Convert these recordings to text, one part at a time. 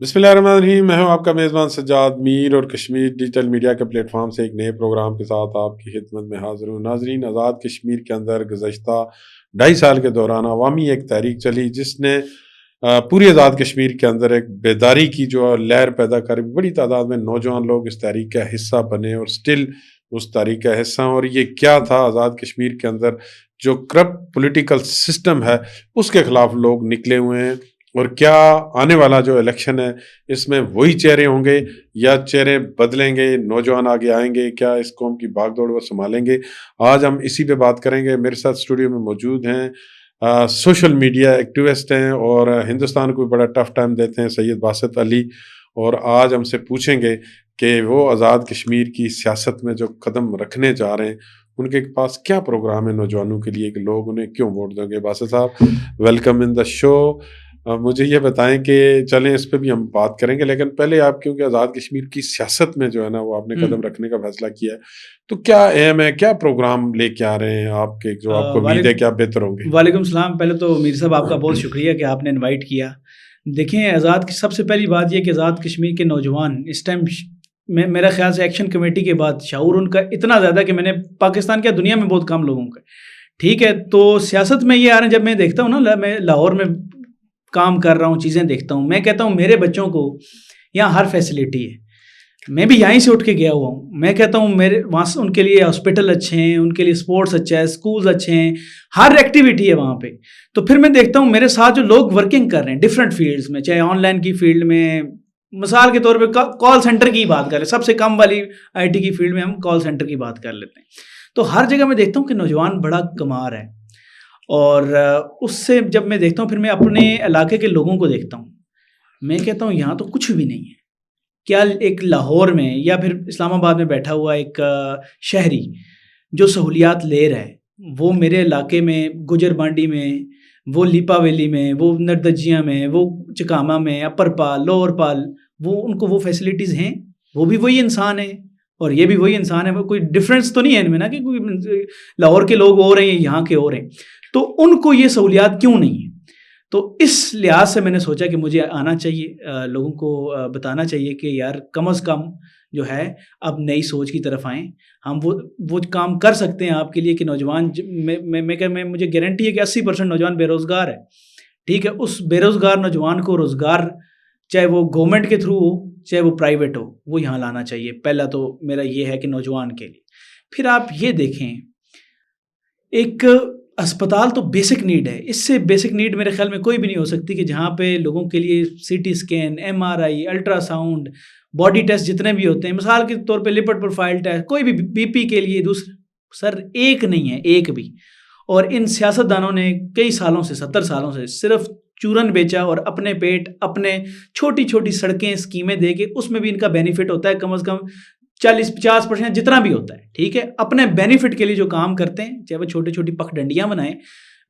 بسم اللہ الرحمن الرحیم، میں ہوں آپ کا میزبان سجاد میر اور کشمیر ڈیجیٹل میڈیا کے پلیٹ فارم سے ایک نئے پروگرام کے ساتھ آپ کی خدمت میں حاضر ہوں۔ ناظرین، آزاد کشمیر کے اندر گزشتہ 2.5 سال کے دوران عوامی ایک تحریک چلی جس نے پوری آزاد کشمیر کے اندر ایک بیداری کی جو لہر پیدا کری۔ بڑی تعداد میں نوجوان لوگ اس تحریک کا حصہ بنے اور سٹل اس تحریک کا حصہ ہیں، اور یہ کیا تھا آزاد کشمیر کے اندر جو کرپٹ پولیٹیکل سسٹم ہے اس کے خلاف لوگ نکلے ہوئے ہیں، اور کیا آنے والا جو الیکشن ہے اس میں وہی چہرے ہوں گے یا چہرے بدلیں گے، نوجوان آگے آئیں گے، کیا اس قوم کی بھاگ دوڑ وہ سنبھالیں گے؟ آج ہم اسی پہ بات کریں گے۔ میرے ساتھ اسٹوڈیو میں موجود ہیں سوشل میڈیا ایکٹیوسٹ ہیں اور ہندوستان کو بڑا ٹف ٹائم دیتے ہیں، سید باسط علی، اور آج ہم سے پوچھیں گے کہ وہ آزاد کشمیر کی سیاست میں جو قدم رکھنے جا رہے ہیں ان کے پاس کیا پروگرام ہے نوجوانوں کے لیے کہ لوگ انہیں کیوں ووٹ دیں گے۔ باسط صاحب، ویلکم ان دا شو۔ مجھے یہ بتائیں کہ چلیں اس پہ بھی ہم بات کریں گے، لیکن پہلے آپ کیونکہ آزاد کشمیر کی سیاست میں جو ہے نا وہ آپ نے قدم رکھنے کا فیصلہ کیا ہے، تو کیا ایم ہے، کیا پروگرام لے کے آ رہے ہیں آپ کے جو آپ کو امید ہے کہ آپ بہتر ہوں گے؟ وعلیکم السلام۔ پہلے تو میر صاحب آپ کا بہت شکریہ کہ آپ نے انوائٹ کیا۔ دیکھیں، آزاد کی سب سے پہلی بات یہ کہ آزاد کشمیر کے نوجوان اس ٹائم میرا خیال سے ایکشن کمیٹی کے بعد شعور ان کا اتنا زیادہ کہ میں نے پاکستان کیا دنیا میں بہت کم لوگوں کا، ٹھیک ہے، تو سیاست میں یہ آ رہے ہیں۔ جب میں دیکھتا ہوں نا، میں لاہور میں کام کر رہا ہوں، چیزیں دیکھتا ہوں، میں کہتا ہوں میرے بچوں کو یہاں ہر فیسلٹی ہے۔ میں بھی یہیں سے اٹھ کے گیا ہوا ہوں، میں کہتا ہوں میرے وہاں سے ان کے لیے ہاسپٹل اچھے ہیں، ان کے لیے سپورٹس اچھا ہے، اسکولز اچھے ہیں، ہر ایکٹیویٹی ہے وہاں پہ۔ تو پھر میں دیکھتا ہوں میرے ساتھ جو لوگ ورکنگ کر رہے ہیں ڈفرینٹ فیلڈز میں، چاہے آن لائن کی فیلڈ میں، مثال کے طور پہ کال سینٹر کی بات کریں، سب سے کم والی آئی ٹی کی فیلڈ میں ہم کال سینٹر کی بات کر لیتے ہیں، تو ہر جگہ میں دیکھتا ہوں کہ نوجوان بڑا کما رہا ہے۔ اور اس سے جب میں دیکھتا ہوں پھر میں اپنے علاقے کے لوگوں کو دیکھتا ہوں، میں کہتا ہوں یہاں تو کچھ بھی نہیں ہے۔ کیا ایک لاہور میں یا پھر اسلام آباد میں بیٹھا ہوا ایک شہری جو سہولیات لے رہا ہے، وہ میرے علاقے میں گجر بانڈی میں، وہ لیپا ویلی میں، وہ نردجیاں میں، وہ چکامہ میں، اپر پال، لوور پال، وہ ان کو وہ فیسلٹیز ہیں، وہ بھی وہی انسان ہیں اور یہ بھی وہی انسان ہے، وہ کوئی ڈفرینس تو نہیں ہے ان میں نا کہ کوئی لاہور کے لوگ ہو رہے ہیں یہاں کے ہو رہے ہیں، تو ان کو یہ سہولیات کیوں نہیں ہیں؟ تو اس لحاظ سے میں نے سوچا کہ مجھے آنا چاہیے، لوگوں کو بتانا چاہیے کہ یار کم از کم جو ہے اب نئی سوچ کی طرف آئیں، ہم وہ کام کر سکتے ہیں آپ کے لیے کہ نوجوان میں مجھے گارنٹی ہے کہ 80% نوجوان بے روزگار ہے، ٹھیک ہے، اس بے روزگار نوجوان کو روزگار چاہے وہ گورنمنٹ کے تھرو ہو چاہے وہ پرائیویٹ ہو وہ یہاں لانا چاہیے۔ پہلا تو میرا یہ ہے کہ نوجوان کے لیے۔ پھر آپ یہ دیکھیں، ایک اسپتال تو بیسک نیڈ ہے، اس سے بیسک نیڈ میرے خیال میں کوئی بھی نہیں ہو سکتی کہ جہاں پہ لوگوں کے لیے C T scan, M R I, ultrasound, body test جتنے بھی ہوتے ہیں، مثال کے طور پہ لپڈ پروفائل ٹیسٹ، کوئی بھی بی پی کے لیے دوسرے، سر ایک نہیں ہے، ایک بھی۔ اور ان سیاست دانوں نے کئی سالوں سے، 70 سالوں سے صرف چورن بیچا اور اپنے پیٹ، اپنے چھوٹی چھوٹی سڑکیں، اسکیمیں دے کے اس میں بھی ان کا بینیفٹ ہوتا ہے کم از کم 40-50% جتنا بھی ہوتا ہے، ٹھیک ہے، اپنے بینیفٹ کے لیے جو کام کرتے ہیں، چاہے وہ چھوٹی چھوٹی پک ڈنڈیاں بنائیں۔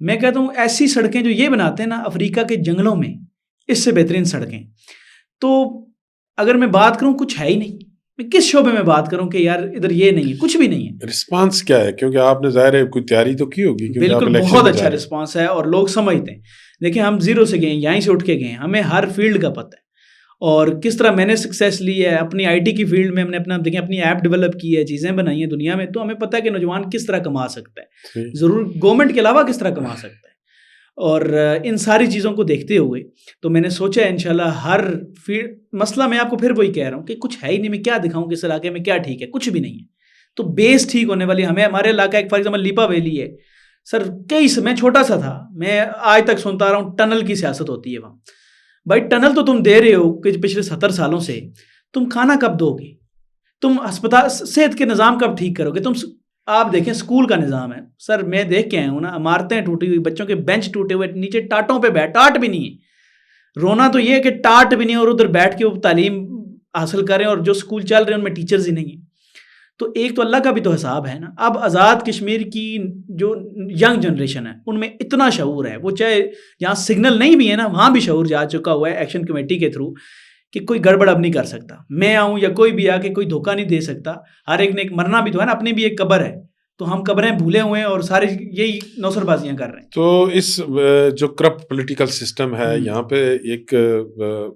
میں کہتا ہوں ایسی سڑکیں جو یہ بناتے ہیں نا افریقہ کے جنگلوں میں، اس سے بہترین سڑکیں۔ تو اگر میں بات کروں کچھ ہے ہی نہیں، میں کس شعبے میں بات کروں کہ یار ادھر یہ نہیں ہے، کچھ بھی نہیں ہے۔ رسپانس کیا ہے؟ کیونکہ آپ نے ظاہر ہے کوئی تیاری تو کی ہوگی کیونکہ آپ بالکل الیکشن بہت میں جا اچھا رہے ہیں۔ رسپانس ہے اور لوگ سمجھتے ہیں۔ دیکھیں ہم زیرو سے گئے ہیں، یہیں سے اٹھ کے گئے ہیں، ہمیں ہر فیلڈ کا پتہ ہے اور کس طرح میں نے سکسیس لی ہے اپنی آئی ٹی کی فیلڈ میں۔ ہم نے دیکھیں اپنی ایپ ڈیولپ کی ہے، چیزیں بنائی ہیں دنیا میں، تو ہمیں پتہ ہے کہ نوجوان کس طرح کما سکتا ہے، ضرور گورنمنٹ کے علاوہ کس طرح کما سکتا ہے۔ اور ان ساری چیزوں کو دیکھتے ہوئے تو میں نے سوچا ہے انشاءاللہ ہر فیلڈ، مسئلہ میں آپ کو پھر وہی کہہ رہا ہوں کہ کچھ ہے ہی نہیں، میں کیا دکھاؤں کہ اس علاقے میں کیا ٹھیک ہے، کچھ بھی نہیں ہے۔ تو بیس ٹھیک ہونے والی ہمارے علاقہ ایک فار ایگزامپل لیپا ویلی ہے، سر میں چھوٹا سا تھا، میں آج تک سنتا رہا ہوں ٹنل کی سیاست ہوتی ہے وہاں۔ بھائی ٹنل تو تم دے رہے ہو کہ پچھلے 70 سالوں سے، تم کھانا کب دو گے؟ تم ہسپتال صحت کے نظام کب ٹھیک کرو گے؟ آپ دیکھیں اسکول کا نظام ہے، سر میں دیکھ کے آیا ہوں نا، عمارتیں ٹوٹی ہوئی، بچوں کے بینچ ٹوٹے ہوئے، نیچے ٹاٹوں پہ ٹاٹ بھی نہیں ہے۔ رونا تو یہ ہے کہ ٹاٹ بھی نہیں ہے اور ادھر بیٹھ کے وہ تعلیم حاصل کریں، اور جو اسکول چل رہے ہیں ان میں ٹیچرز ہی نہیں ہیں۔ تو ایک تو اللہ کا بھی تو حساب ہے نا۔ اب آزاد کشمیر کی جو ینگ جنریشن ہے ان میں اتنا شعور ہے، وہ چاہے جہاں سگنل نہیں بھی ہے نا وہاں بھی شعور جا چکا ہوا ہے ایکشن کمیٹی کے تھرو کہ کوئی گڑبڑ اب نہیں کر سکتا، میں آؤں یا کوئی بھی آ کے کوئی دھوکہ نہیں دے سکتا۔ ہر ایک نے ایک مرنا بھی تو ہے نا، اپنی بھی ایک قبر ہے، تو ہم قبریں بھولے ہوئے ہیں اور سارے یہی نوسر بازیاں کر رہے ہیں. تو اس جو کرپٹ پولیٹیکل سسٹم ہے یہاں پہ ایک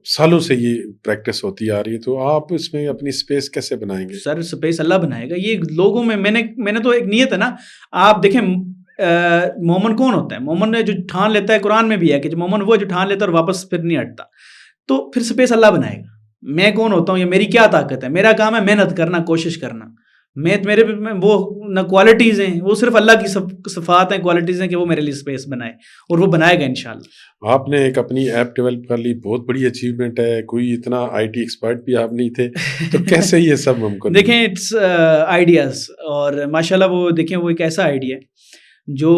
سالوں سے یہ پریکٹس ہوتی آ رہی ہے، تو آپ اس میں اپنی سپیس کیسے بنائیں گے؟ سر سپیس اللہ بنائے گا. یہ لوگوں میں میں نے تو ایک نیت ہے نا. آپ دیکھیں مومن کون ہوتا ہے؟ مومن جو ٹھان لیتا ہے، قرآن میں بھی ہے کہ جو مومن وہ جو ٹھان لیتا ہے اور واپس پھر نہیں ہٹتا. تو پھر سپیس اللہ بنائے گا. میں کون ہوتا ہوں یا میری کیا طاقت ہے؟ میرا کام ہے محنت کرنا، کوشش کرنا. میرے وہ نہ کوالٹیز ہیں، وہ صرف اللہ کی صفات ہیں، کوالٹیز ہیں کہ وہ میرے لیے سپیس بنائے، اور وہ بنائے گا انشاءاللہ. آپ نے ایک اپنی ایپ ڈیولپ کر لی، بہت بڑی اچیومنٹ ہے. کوئی اتنا آئی ٹی ایکسپرٹ بھی آپ نہیں تھے، تو کیسے یہ سب ممکن؟ دیکھیں اٹس آئیڈیاز، اور ماشاءاللہ وہ دیکھیں وہ ایک ایسا آئیڈیا ہے جو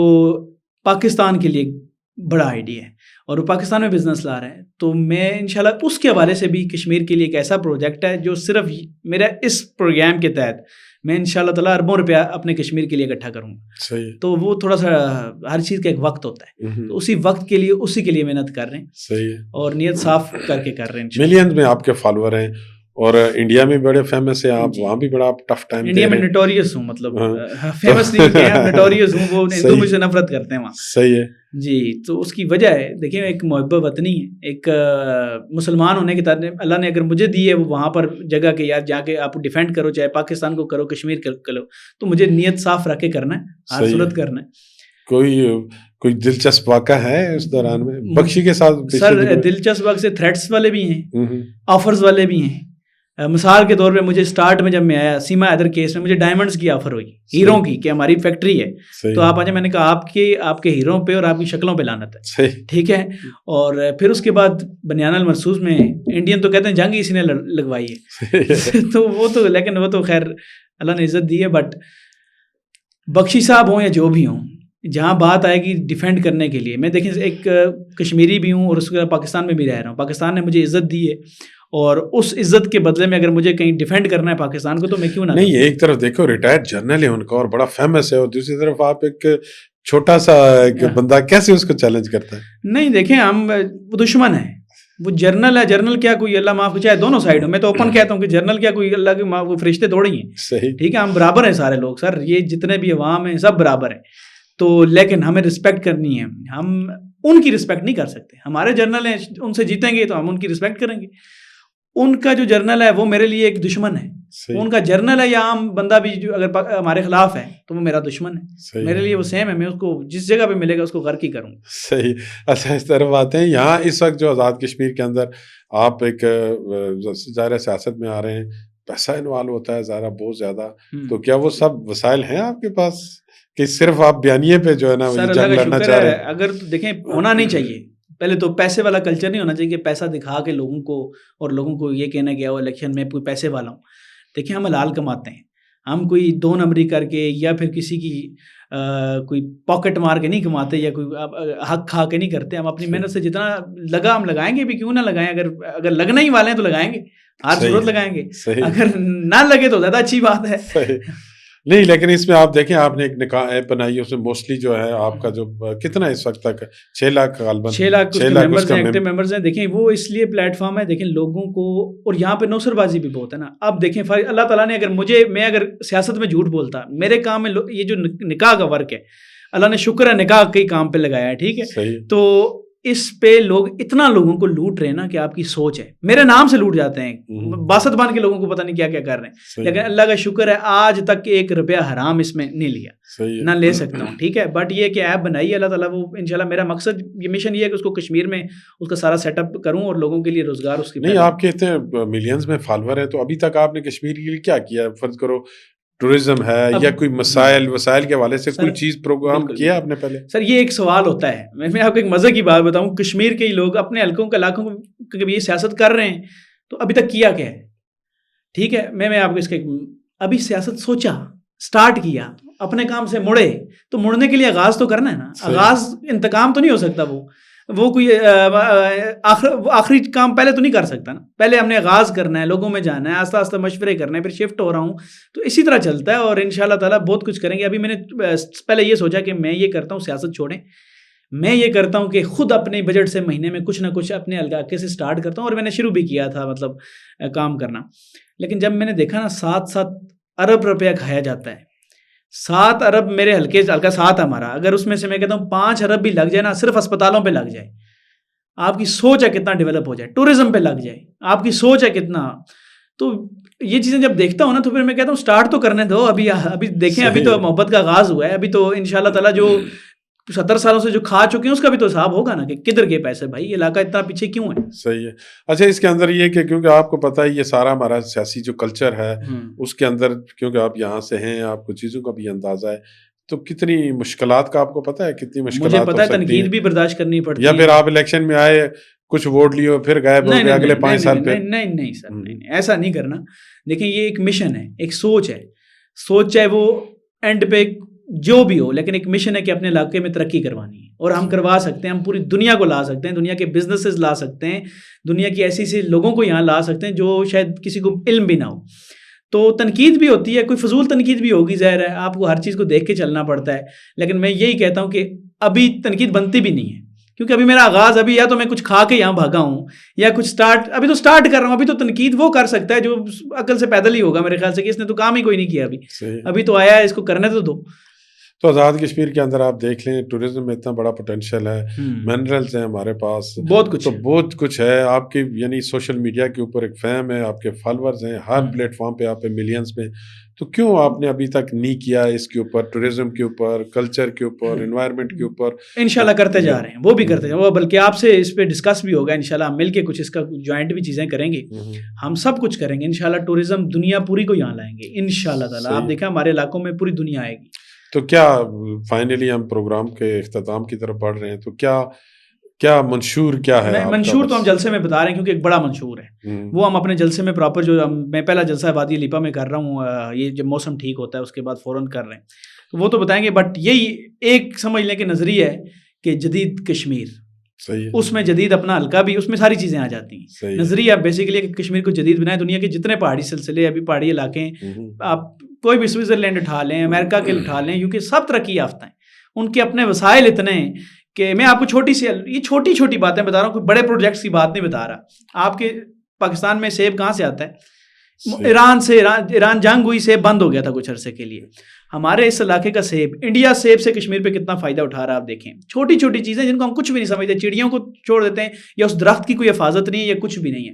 پاکستان کے لیے بڑا آئیڈیا ہے اور وہ پاکستان میں بزنس لا رہے ہیں. تو میں انشاءاللہ اس کے حوالے سے بھی کشمیر کے لیے ایک ایسا پروجیکٹ ہے جو صرف میرا اس پروگرام کے تحت میں انشاءاللہ تعالیٰ اربوں روپیہ اپنے کشمیر کے لیے اکٹھا کروں گا. صحیح. تو وہ تھوڑا سا ہر چیز کا ایک وقت ہوتا ہے، تو اسی وقت کے لیے اسی کے لیے محنت کر رہے ہیں. صحیح. اور نیت صاف کر کے کر رہے ہیں. ملینز میں آپ کے فالوور ہیں اور انڈیا میں بڑے فیمس ہیں آپ، وہاں بھی بڑا ٹف ٹائم. انڈیا میں نٹوریس ہوں، مطلب فیمس نہیں کہ نٹوریس ہوں، وہ ہندو مجھ سے نفرت کرتے ہیں وہاں. صحیح ہے جی. تو اس کی وجہ ہے دیکھیں ایک محبت وطنی ہے، ایک مسلمان ہونے کے طرح اللہ نے اگر مجھے دی ہے وہ وہاں پر جگہ کہ یار جا کے آپ ڈیفینڈ کرو، چاہے پاکستان کو کرو، کشمیر کرو، تو مجھے نیت صاف رکھ کے کرنا ہے، ہر صورت کرنا ہے. کوئی دلچسپ واقعہ ہے اس دوران میں بخشی کے ساتھ؟ سر دلچسپ واقع سے تھریٹس والے بھی ہیں، آفرز والے بھی ہیں. مثال کے طور پہ مجھے سٹارٹ میں جب میں آیا سیما حیدر کیس میں مجھے ڈائمنڈز کی آفر ہوئی، ہیروں کی، کہ ہماری فیکٹری ہے تو آپ آ جائیں. میں نے کہا آپ کے ہیروں پہ اور آپ کی شکلوں پہ لعنت ہے، ٹھیک ہے. اور پھر اس کے بعد بنیان المرصوص میں انڈین تو کہتے ہیں جنگ اسی نے لگوائی ہے تو وہ تو لیکن وہ تو خیر اللہ نے عزت دی ہے. بٹ بخشی صاحب ہوں یا جو بھی ہوں، جہاں بات آئے گی ڈیفینڈ کرنے کے لیے، میں دیکھیں ایک کشمیری بھی ہوں اور اس کے بعد پاکستان میں بھی رہ رہا ہوں. پاکستان نے مجھے عزت دی ہے اور اس عزت کے بدلے میں اگر مجھے کہیں ڈیفینڈ کرنا ہے پاکستان کو تو میں کیوں نہ نہیں. ایک طرف دیکھو ریٹائرڈ جنرل ہے ان کا اور بڑا فیمس ہے، اور دوسری طرف آپ ایک چھوٹا سا بندہ کیسے اس کو چیلنج کرتا ہے؟ نہیں دیکھیں ہم وہ دشمن ہیں، وہ جرنل ہے. جرنل کیا کوئی اللہ معاف چاہے دونوں سائڈ ہوں، میں تو اوپن کہتا ہوں کہ جرنل کیا کوئی اللہ کے وہ فرشتے تھوڑے ہی ہیں. صحیح. ٹھیک ہے ہم برابر ہیں سارے لوگ سر، یہ جتنے بھی عوام ہیں سب برابر ہیں. تو لیکن ہمیں رسپیکٹ کرنی ہے، ہم ان کی رسپیکٹ نہیں کر سکتے. ہمارے جرنل ہیں، ان سے جیتیں گے تو ہم ان کی رسپیکٹ کریں گے. ان کا جو جرنل ہے وہ میرے لیے ایک دشمن ہے. ان کا جرنل ہے یا عام بندہ بھی جو اگر ہمارے خلاف ہے تو وہ میرا دشمن ہے. میرے لیے وہ سیم ہے، میں اس کو جس جگہ پہ ملے گا اس کو غرق ہی کروں گا. صحیح. اچھا اس طرف آتے ہیں یہاں اس وقت جو آزاد کشمیر کے اندر آپ ایک ظاہر سیاست میں آ رہے ہیں، پیسہ انوالو ہوتا ہے ظاہر بہت زیادہ. تو کیا وہ سب وسائل ہیں آپ کے پاس کہ صرف آپ بیانیے پہ جو ہے نا جنگ لڑنا چاہ رہے ہیں؟ اگر دیکھیں ہونا نہیں چاہیے. پہلے تو پیسے والا کلچر نہیں ہونا چاہیے کہ پیسہ دکھا کے لوگوں کو اور لوگوں کو یہ کہنا کہ وہ الیکشن میں کوئی پیسے والا ہوں. دیکھیں ہم حلال کماتے ہیں، ہم کوئی 2 نمبری کر کے یا پھر کسی کی کوئی پاکٹ مار کے نہیں کماتے یا کوئی حق کھا کے نہیں کرتے. ہم اپنی محنت سے جتنا لگا ہم لگائیں گے بھی، کیوں نہ لگائیں. اگر لگنا ہی والے ہیں تو لگائیں گے، ہر صورت لگائیں گے. اگر نہ لگے تو زیادہ اچھی بات ہے. نہیں لیکن اس میں آپ دیکھیں آپ نے ایک نکاح ایپ بنائی ہے، اس میں موسٹلی جو ہے آپ کا جو کتنا اس وقت تک 6 لاکھ غالباً 6 لاکھ ایکٹیو ممبرز ہیں. دیکھیں وہ اس لیے پلیٹ فارم ہے دیکھیں لوگوں کو، اور یہاں پہ نوسر بازی بھی بہت ہے نا. اب دیکھیں اللہ تعالیٰ نے اگر میں اگر سیاست میں جھوٹ بولتا، میرے کام میں یہ جو نکاح کا ورک ہے اللہ نے شکر ہے نکاح کے کام پہ لگایا ہے، ٹھیک ہے. تو اس پہ لوگ اتنا لوگوں کو لوٹ رہے ہیں نا کہ آپ کی سوچ ہے، میرے نام سے لوٹ جاتے ہیں، باسط بان کے لوگوں کو پتہ نہیں کیا کیا کر رہے ہیں. لیکن اللہ کا شکر ہے آج تک 1 روپیہ حرام اس میں نہیں لیا، نہ لے سکتا ہوں، ٹھیک ہے. بٹ یہ کہ ایپ بنائی ہے اللہ تعالیٰ، وہ انشاءاللہ میرا مقصد یہ مشن یہ ہے کہ اس کو کشمیر میں اس کا سارا سیٹ اپ کروں اور لوگوں کے لیے روزگار اس کی. نہیں آپ کہتے ہیں ملینز میں فالوور ہیں، تو ابھی تک آپ نے کشمیر کے لیے کیا کیا؟ فرض کرو ٹورزم ہے یا کوئی وسائل کے حوالے سے کوئی چیز پروگرام کیا آپ نے پہلے؟ سر یہ ایک سوال ہوتا ہے، میں آپ کو ایک مزے کی بات بتاؤں، کشمیر کے لوگ اپنے حلقوں کے علاقوں کو کبھی یہ سیاست کر رہے ہیں تو ابھی تک کیا کیا ہے؟ ٹھیک ہے میں آپ کو اس کے ابھی سیاست سوچا، سٹارٹ کیا، اپنے کام سے مڑے، تو مڑنے کے لیے آغاز تو کرنا ہے نا. آغاز انتقام تو نہیں ہو سکتا، وہ کوئی آخری کام پہلے تو نہیں کر سکتا نا. پہلے ہم نے آغاز کرنا ہے، لوگوں میں جانا ہے، آہستہ آہستہ مشورے کرنا ہے، پھر شفٹ ہو رہا ہوں. تو اسی طرح چلتا ہے اور انشاءاللہ تعالیٰ بہت کچھ کریں گے. ابھی میں نے پہلے یہ سوچا کہ میں یہ کرتا ہوں سیاست چھوڑیں، میں یہ کرتا ہوں کہ خود اپنے بجٹ سے مہینے میں کچھ نہ کچھ اپنے علاقے سے سٹارٹ کرتا ہوں. اور میں نے شروع بھی کیا تھا مطلب کام کرنا، لیکن جب میں نے دیکھا نا 7 ارب روپیہ کھایا جاتا ہے 7 ارب میرے ہلکا 7 ہمارا، اگر اس میں سے میں کہتا ہوں 5 ارب بھی لگ جائے نا، صرف اسپتالوں پہ لگ جائے، آپ کی سوچ ہے کتنا ڈیولپ ہو جائے، ٹورزم پہ لگ جائے، آپ کی سوچ ہے کتنا. تو یہ چیزیں جب دیکھتا ہوں نا تو پھر میں کہتا ہوں سٹارٹ تو کرنے دو. ابھی دیکھیں، ابھی تو محبت کا آغاز ہوا ہے. ابھی تو انشاءاللہ تعالیٰ جو 70 سالوں سے جو کھا چکے ہیں اس کا بھی تو حساب ہوگا نا کہ کدھر گئے پیسے بھائی، یہ علاقہ اتنا پیچھے کیوں ہے. صحیح ہے. اچھا، اس کے اندر یہ کہ کیونکہ آپ کو پتہ ہے یہ سارا ہمارا سیاسی جو کلچر ہے اس کے اندر، کیونکہ آپ یہاں سے ہیں، آپ کو چیزوں کا بھی اندازہ ہے، تو کتنی مشکلات کا آپ کو پتہ ہے، کتنی مشکلات مجھے پتہ ہے، تنقید بھی برداشت کرنی پڑتی ہے. یا پھر آپ الیکشن میں آئے، کچھ ووٹ لیے، پھر غائب ہو گئے اگلے 5 سال پہ. نہیں سر، نہیں، ایسا نہیں کرنا. دیکھیں یہ ایک مشن ہے، ایک سوچ ہے. سوچ چاہے وہ اینڈ پہ جو بھی ہو، لیکن ایک مشن ہے کہ اپنے علاقے میں ترقی کروانی ہے، اور ہم کروا سکتے ہیں. ہم پوری دنیا کو لا سکتے ہیں، دنیا کے بزنسز لا سکتے ہیں، دنیا کی ایسی لوگوں کو یہاں لا سکتے ہیں جو شاید کسی کو علم بھی نہ ہو. تو تنقید بھی ہوتی ہے، کوئی فضول تنقید بھی ہوگی، ظاہر ہے آپ کو ہر چیز کو دیکھ کے چلنا پڑتا ہے. لیکن میں یہی کہتا ہوں کہ ابھی تنقید بنتی بھی نہیں ہے، کیونکہ ابھی میرا آغاز، ابھی یا تو میں کچھ کھا کے یہاں بھاگا ہوں، یا کچھ ابھی تو سٹارٹ کر رہا ہوں. ابھی تو تنقید وہ کر سکتا ہے جو عقل سے پیدل ہی ہوگا میرے خیال سے، کہ اس نے تو کام ہی کوئی نہیں کیا ابھی تو آیا ہے، اس کو کرنے تو دو. تو آزاد کشمیر کے اندر آپ دیکھ لیں، ٹورزم میں اتنا بڑا پوٹینشیل ہے، منرلز ہیں ہمارے پاس، بہت کچھ ہے. آپ کی یعنی سوشل میڈیا کے اوپر ایک فیم ہے، آپ کے فالورز ہیں ہر پلیٹ فارم پہ، آپ پہ ملینز میں. تو کیوں آپ نے ابھی تک نہیں کیا اس کے اوپر، ٹورزم کے اوپر، کلچر کے اوپر، انوائرمنٹ کے اوپر؟ انشاءاللہ کرتے جا رہے ہیں، وہ بھی کرتے جا رہے ہیں، بلکہ آپ سے اس پہ ڈسکس بھی ہوگا انشاءاللہ. ہم مل کے کچھ اس کا جوائنٹ بھی چیزیں کریں گے، ہم سب کچھ کریں گے انشاءاللہ. ٹورزم دنیا پوری کو یہاں لائیں گے انشاءاللہ تعالیٰ. آپ دیکھیں ہمارے علاقوں میں پوری دنیا آئے گی. تو کیا فائنلی ہم پروگرام کے اختتام کی طرف بڑھ رہے ہیں، تو کیا منشور کیا ہے؟ منشور تو ہم جلسے میں بتا رہے ہیں، کیونکہ ایک بڑا منشور ہے وہ ہم اپنے جلسے میں پراپر، جو میں پہلا جلسہ وادی لیپا میں کر رہا ہوں، یہ جب موسم ٹھیک ہوتا ہے اس کے بعد فوراً کر رہے ہیں، تو وہ تو بتائیں گے. بٹ یہی ایک سمجھ لیں کہ نظریہ ہے کہ جدید کشمیر، اس میں جدید اپنا حلقہ بھی، اس میں ساری چیزیں آ جاتی ہیں. نظریہ بیسیکلی کہ کشمیر کو جدید بنائے. دنیا کے جتنے پہاڑی سلسلے، ابھی پہاڑی علاقے ہیں، آپ کوئی بھی سوئٹزرلینڈ اٹھا لیں، امریکہ کے اٹھا لیں، یوکہ سب ترقی یافتہ ہیں. ان کے اپنے وسائل اتنے ہیں کہ میں آپ کو یہ چھوٹی باتیں بتا رہا ہوں، کوئی بڑے پروجیکٹس کی بات نہیں بتا رہا. آپ کے پاکستان میں سیب کہاں سے آتا ہے؟ ایران جنگ ہوئی، سیب بند ہو گیا تھا کچھ عرصے کے لیے. ہمارے اس علاقے کا سیب، انڈیا سیب سے کشمیر پہ کتنا فائدہ اٹھا رہا ہے. آپ دیکھیں چھوٹی چیزیں جن کو ہم کچھ بھی نہیں سمجھتے، چڑیوں کو چھوڑ دیتے ہیں، یا اس درخت کی کوئی حفاظت نہیں ہے، یا کچھ بھی نہیں ہے،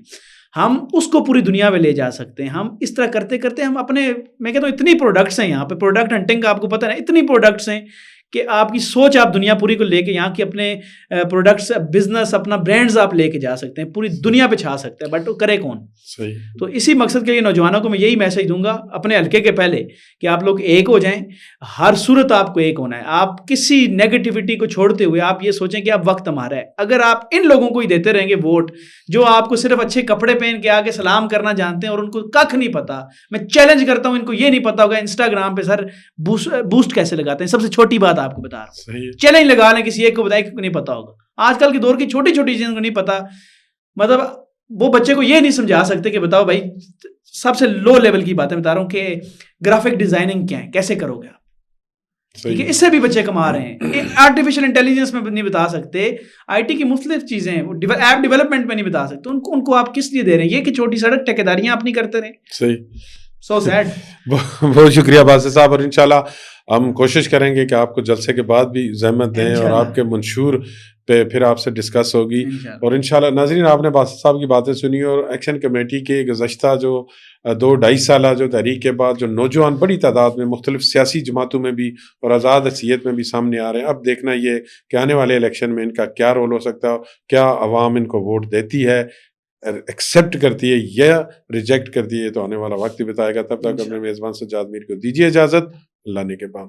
ہم اس کو پوری دنیا میں لے جا سکتے ہیں. ہم اس طرح کرتے کرتے ہم اپنے، میں کہتا ہوں اتنی پروڈکٹس ہیں یہاں پہ، پروڈکٹ ہنٹنگ کا آپ کو پتہ ہے، اتنی پروڈکٹس ہیں کہ آپ کی سوچ، آپ دنیا پوری کو لے کے یہاں کے اپنے پروڈکٹس، بزنس، اپنا برانڈز آپ لے کے جا سکتے ہیں، پوری دنیا پہ چھا سکتے ہیں. بٹ وہ کرے کون؟ تو اسی مقصد کے لیے نوجوانوں کو میں یہی میسج دوں گا اپنے حلقے کے پہلے، کہ آپ لوگ ایک ہو جائیں. ہر صورت آپ کو ایک ہونا ہے. آپ کسی نیگیٹیوٹی کو چھوڑتے ہوئے آپ یہ سوچیں کہ اب وقت ہمارا ہے. اگر آپ ان لوگوں کو ہی دیتے رہیں گے ووٹ، جو آپ کو صرف اچھے کپڑے پہن کے آگے سلام کرنا جانتے ہیں اور ان کو ککھ نہیں پتا، میں چیلنج کرتا ہوں ان کو یہ نہیں پتا ہوگا انسٹاگرام پہ سر بوسٹ کیسے لگاتے ہیں. سب سے چھوٹی بات آپ کو بتا رہا ہوں، چیلنج لگا لیں، کسی ایک کو بتائیں کہ نہیں پتا ہوگا. آج کل کے دور کی چھوٹی چیزوں کو نہیں پتا. مطلب وہ بچے کو یہ نہیں سمجھا سکتے کہ بتاؤ بھائی، سب سے لو لیول کی باتیں بتا رہا ہوں کہ گرافک ڈیزائننگ کیا ہے، کیسے کرو گے آپ. ٹھیک ہے، اس سے بھی بچے کما رہے ہیں. آرٹیفیشل انٹیلیجنس میں نہیں بتا سکتے، آئی ٹی کی مختلف چیزیں، ایپ ڈیولپمنٹ میں نہیں بتا سکتے. ان کو آپ کس لیے دے رہے ہیں؟ یہ کہ چھوٹی سڑک ٹھیکیداریاں آپ نہیں کرتے رہے. صحیح. سو سیڈ. بہت شکریہ باسط صاحب، اور انشاءاللہ ہم کوشش کریں گے کہ آپ کو جلسے کے بعد بھی زحمت دیں، اور آپ کے منشور پہ پھر آپ سے ڈسکس ہوگی. اور انشاءاللہ ناظرین، آپ نے باسط صاحب کی باتیں سنی، اور ایکشن کمیٹی کے گزشتہ جو 2-2.5 سالہ جو تحریک کے بعد جو نوجوان بڑی تعداد میں مختلف سیاسی جماعتوں میں بھی اور آزاد حیثیت میں بھی سامنے آ رہے ہیں. اب دیکھنا یہ کہ آنے والے الیکشن میں ان کا کیا رول ہو سکتا ہے، کیا عوام ان کو ووٹ دیتی ہے، ایکسیپٹ کرتی ہے یا ریجیکٹ کرتی ہے. تو آنے والا وقت ہی بتائے گا. تب تک اپنے میزبان سجاد میر کو دیجیے اجازت. اللہ نے کے بعد.